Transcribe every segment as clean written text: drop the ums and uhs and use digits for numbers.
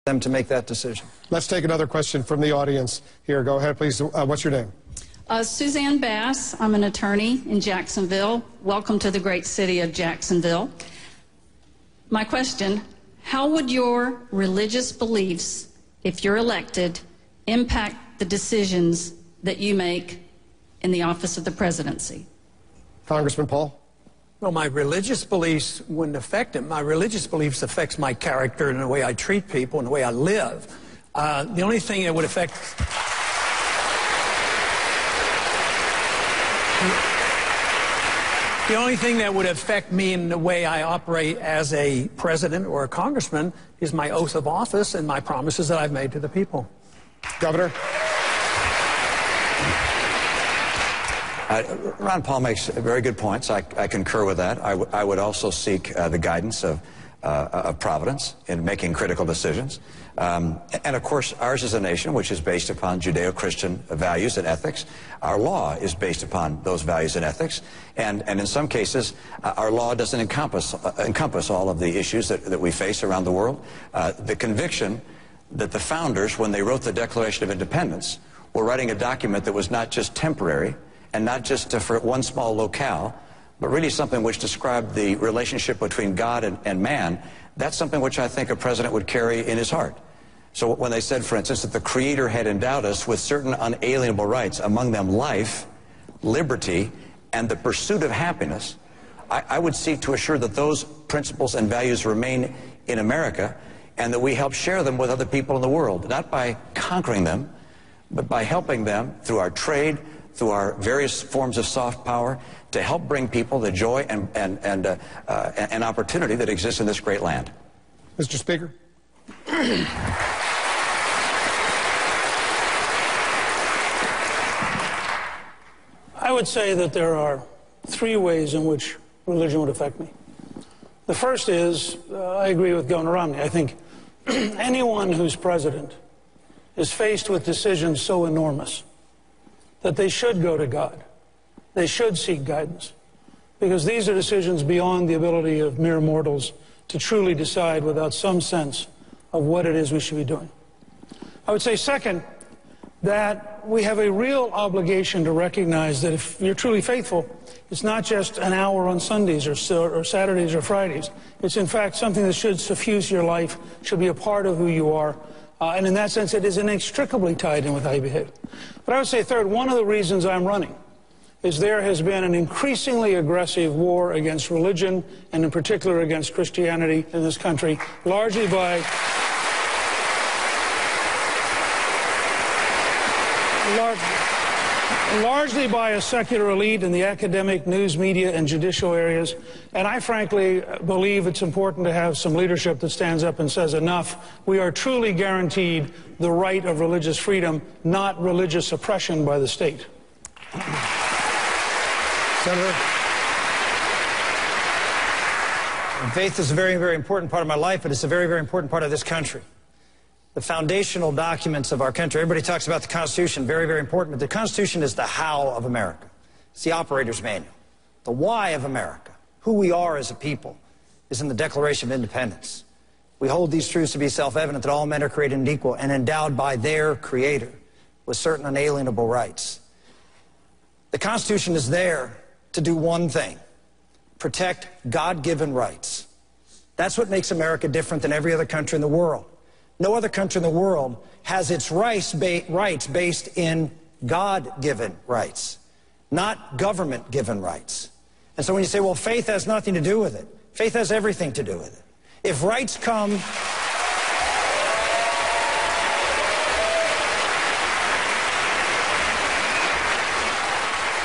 them to make that decision. Let's take another question from the audience here. Go ahead, please. What's your name? Suzanne Bass. I'm an attorney in Jacksonville. Welcome to the great city of Jacksonville. My question, how would your religious beliefs, if you're elected, impact the decisions that you make in the office of the presidency? Congressman Paul? Well, my religious beliefs wouldn't affect it. My religious beliefs affects my character and the way I treat people and the way I live. The only thing that would affect... The only thing that would affect me in the way I operate as a president or a congressman is my oath of office and my promises that I've made to the people. Governor? Ron Paul makes very good points. I concur with that. I would also seek the guidance of Providence in making critical decisions. And of course, ours is a nation which is based upon Judeo-Christian values and ethics. Our law is based upon those values and ethics. And in some cases, our law doesn't encompass all of the issues that we face around the world. The conviction that the founders, when they wrote the Declaration of Independence, were writing a document that was not just temporary and not just for one small locale, but really something which described the relationship between God and man. That's something which I think a president would carry in his heart. So when they said, for instance, that the Creator had endowed us with certain unalienable rights, among them life, liberty, and the pursuit of happiness, I would seek to assure that those principles and values remain in America and that we help share them with other people in the world, not by conquering them, but by helping them through our trade, through our various forms of soft power, to help bring people the joy and opportunity that exists in this great land. Mr. Speaker. I would say that there are three ways in which religion would affect me. The first is, I agree with Governor Romney. I think anyone who's president is faced with decisions so enormous that they should go to God. They should seek guidance, because these are decisions beyond the ability of mere mortals to truly decide without some sense of what it is we should be doing. I would say, second, that we have a real obligation to recognize that if you're truly faithful, it's not just an hour on Sundays or Saturdays or Fridays. It's, in fact, something that should suffuse your life, should be a part of who you are. And in that sense, it is inextricably tied in with how you behave. But I would say, third, one of the reasons I'm running is there has been an increasingly aggressive war against religion, and in particular against Christianity in this country, largely by a secular elite in the academic, news, media, and judicial areas. And I frankly believe it's important to have some leadership that stands up and says enough. We are truly guaranteed the right of religious freedom, not religious oppression by the state. Senator? Faith is a very, very important part of my life, but it's a very, very important part of this country. The foundational documents of our country. Everybody talks about the Constitution, very, very important, but the Constitution is the how of America. It's the operator's manual. The why of America, who we are as a people, is in the Declaration of Independence. We hold these truths to be self-evident, that all men are created and equal and endowed by their Creator with certain unalienable rights. The Constitution is there to do one thing: protect God-given rights. That's what makes America different than every other country in the world. No other country in the world has its rights based in God-given rights, not government-given rights. And so when you say, well, faith has nothing to do with it, faith has everything to do with it. If rights come...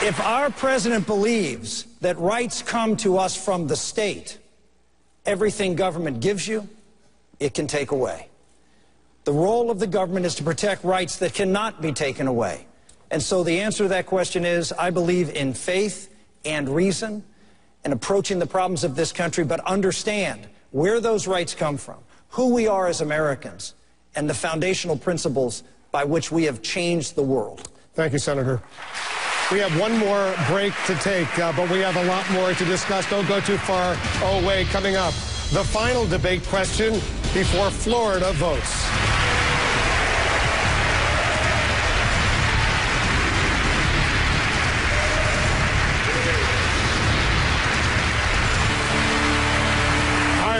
If our president believes that rights come to us from the state, everything government gives you, it can take away. The role of the government is to protect rights that cannot be taken away. And so the answer to that question is, I believe in faith and reason and approaching the problems of this country, but understand where those rights come from, who we are as Americans, and the foundational principles by which we have changed the world. Thank you, Senator. We have one more break to take, but we have a lot more to discuss. Don't go too far away. Coming up, the final debate question: before Florida votes.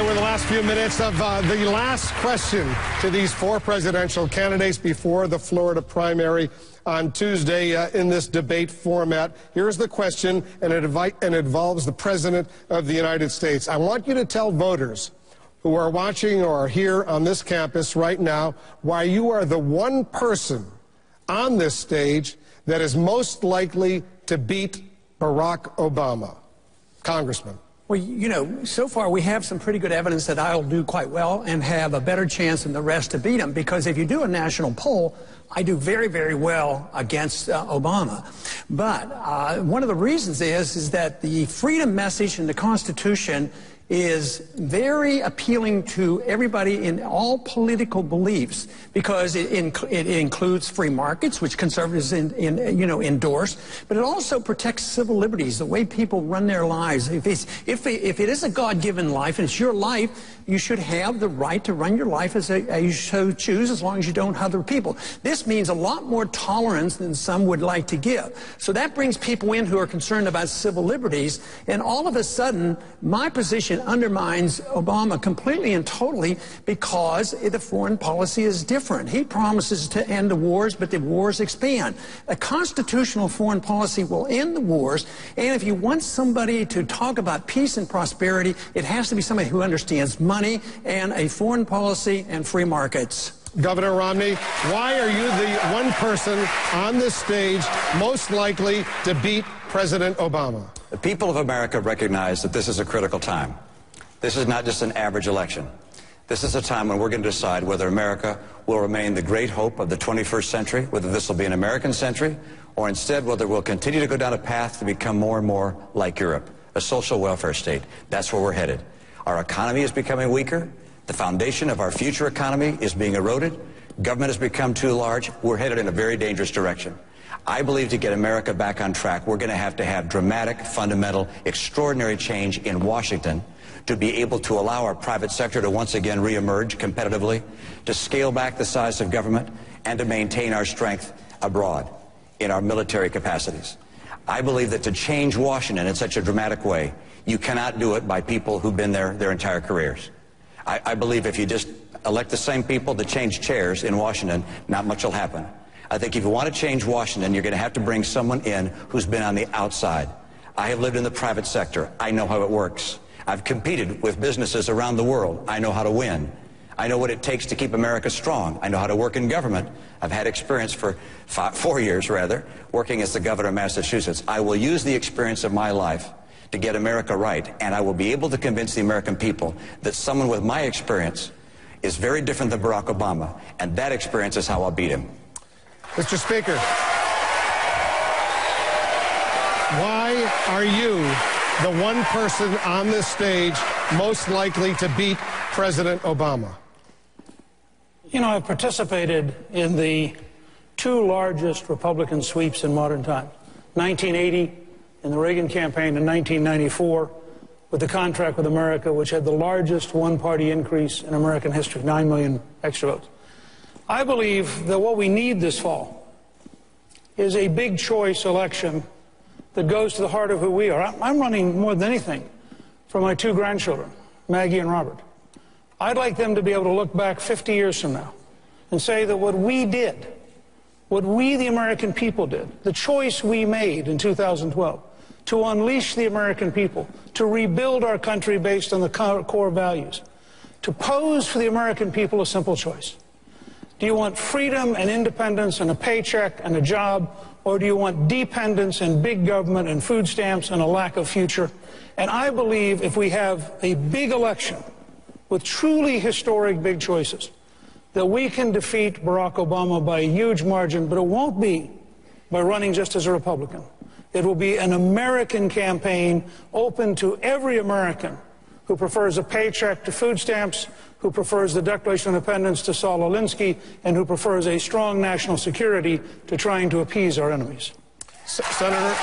We're the last few minutes of the last question to these four presidential candidates before the Florida primary on Tuesday in this debate format. Here's the question, and it involves the President of the United States. I want you to tell voters who are watching or are here on this campus right now why you are the one person on this stage that is most likely to beat Barack Obama. Congressman. Well, you know, so far we have some pretty good evidence that I'll do quite well and have a better chance than the rest to beat him, because if you do a national poll, I do very, very well against Obama. But one of the reasons is that the freedom message in the Constitution is very appealing to everybody in all political beliefs, because it includes free markets, which conservatives endorse, but it also protects civil liberties, the way people run their lives. If it is a God-given life and it's your life, you should have the right to run your life as you so choose, as long as you don't hurt other people. This means a lot more tolerance than some would like to give. So that brings people in who are concerned about civil liberties, and all of a sudden, my position undermines Obama completely and totally, because the foreign policy is different. He promises to end the wars, but the wars expand. A constitutional foreign policy will end the wars, and if you want somebody to talk about peace and prosperity, it has to be somebody who understands money and a foreign policy and free markets. Governor Romney, why are you the one person on this stage most likely to beat President Obama? The people of America recognize that this is a critical time. This is not just an average election. This is a time when we're going to decide whether America will remain the great hope of the 21st century, whether this will be an American century, or instead whether we'll continue to go down a path to become more and more like Europe, a social welfare state. That's where we're headed. Our economy is becoming weaker. The foundation of our future economy is being eroded. Government has become too large. We're headed in a very dangerous direction. I believe to get America back on track, we're going to have dramatic, fundamental, extraordinary change in Washington to be able to allow our private sector to once again reemerge competitively, to scale back the size of government, and to maintain our strength abroad in our military capacities. I believe that to change Washington in such a dramatic way, you cannot do it by people who've been there their entire careers. I believe if you just elect the same people to change chairs in Washington, not much will happen. I think if you want to change Washington, you're going to have to bring someone in who's been on the outside. I have lived in the private sector. I know how it works. I've competed with businesses around the world. I know how to win. I know what it takes to keep America strong. I know how to work in government. I've had experience for 4 years, working as the governor of Massachusetts. I will use the experience of my life to get America right, and I will be able to convince the American people that someone with my experience is very different than Barack Obama, and that experience is how I'll beat him. Mr. Speaker, why are you the one person on this stage most likely to beat President Obama? You know, I've participated in the two largest Republican sweeps in modern times. 1980 in the Reagan campaign, in 1994 with the Contract with America, which had the largest one-party increase in American history, 9 million extra votes. I believe that what we need this fall is a big choice election that goes to the heart of who we are. I'm running more than anything for my two grandchildren, Maggie and Robert. I'd like them to be able to look back 50 years from now and say that what we did, what we the American people did, the choice we made in 2012 to unleash the American people, to rebuild our country based on the core values, to pose for the American people a simple choice. Do you want freedom and independence and a paycheck and a job, or do you want dependence and big government and food stamps and a lack of future? And I believe if we have a big election with truly historic big choices, that we can defeat Barack Obama by a huge margin, but it won't be by running just as a Republican. It will be an American campaign open to every American who prefers a paycheck to food stamps, who prefers the Declaration of Independence to Saul Alinsky, and who prefers a strong national security to trying to appease our enemies. Senator,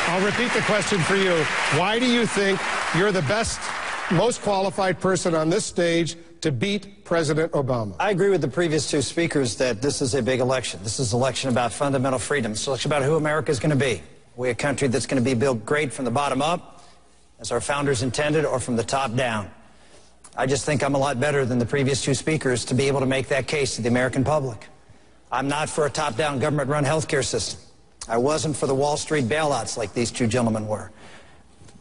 I'll repeat the question for you. Why do you think you're the best most qualified person on this stage to beat President Obama. I agree with the previous two speakers that this is a big election. This is an election about fundamental freedom. It's an election about who America is going to be. We're a country that's going to be built great from the bottom up, as our founders intended, or from the top down. I just think I'm a lot better than the previous two speakers to be able to make that case to the American public. I'm not for a top-down government-run healthcare system. I wasn't for the Wall Street bailouts like these two gentlemen were.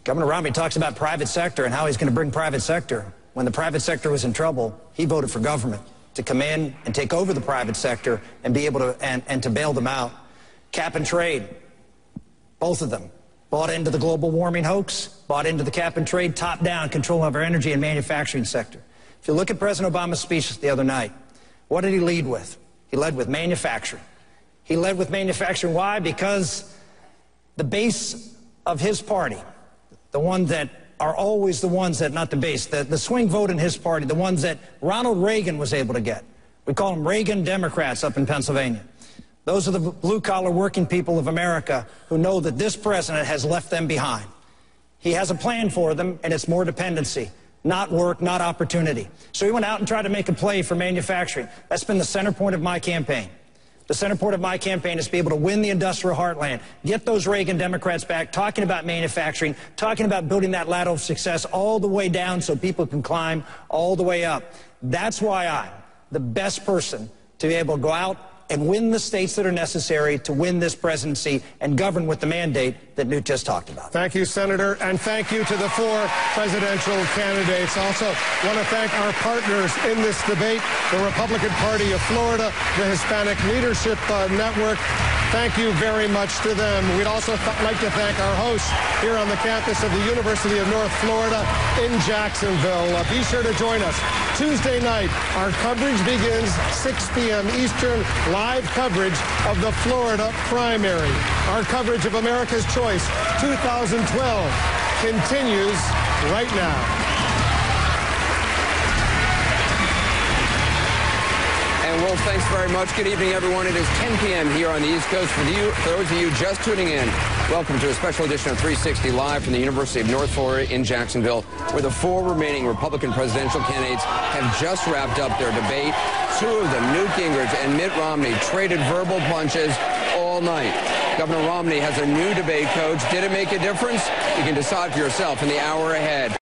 Governor Romney talks about private sector and how he's going to bring private sector. When the private sector was in trouble, he voted for government to come in and take over the private sector and be able to and to bail them out. Cap and trade, both of them bought into the global warming hoax, bought into the cap and trade, top-down control of our energy and manufacturing sector. If you look at President Obama's speech the other night, what did he lead with? He led with manufacturing. He led with manufacturing. Why? Because the base of his party, the ones that are always the ones that, not the base, the swing vote in his party, the ones that Ronald Reagan was able to get. We call them Reagan Democrats up in Pennsylvania. Those are the blue-collar working people of America who know that this president has left them behind. He has a plan for them, and it's more dependency, not work, not opportunity. So he went out and tried to make a play for manufacturing. That's been the center point of my campaign. The center point of my campaign is to be able to win the industrial heartland, get those Reagan Democrats back, talking about manufacturing, talking about building that ladder of success all the way down so people can climb all the way up. That's why I'm the best person to be able to go out and win the states that are necessary to win this presidency and govern with the mandate that Newt just talked about. Thank you, Senator, and thank you to the four presidential candidates. Also want to thank our partners in this debate, the Republican Party of Florida, the Hispanic Leadership Network. Thank you very much to them. We'd also like to thank our hosts here on the campus of the University of North Florida in Jacksonville. Be sure to join us Tuesday night. Our coverage begins 6 p.m. Eastern, live coverage of the Florida primary. Our coverage of America's Choice 2012 continues right now. Well, thanks very much. Good evening, everyone. It is 10 p.m. here on the East Coast. For those of you just tuning in, welcome to a special edition of 360 Live from the University of North Florida in Jacksonville, where the four remaining Republican presidential candidates have just wrapped up their debate. Two of them, Newt Gingrich and Mitt Romney, traded verbal punches all night. Governor Romney has a new debate coach. Did it make a difference? You can decide for yourself in the hour ahead.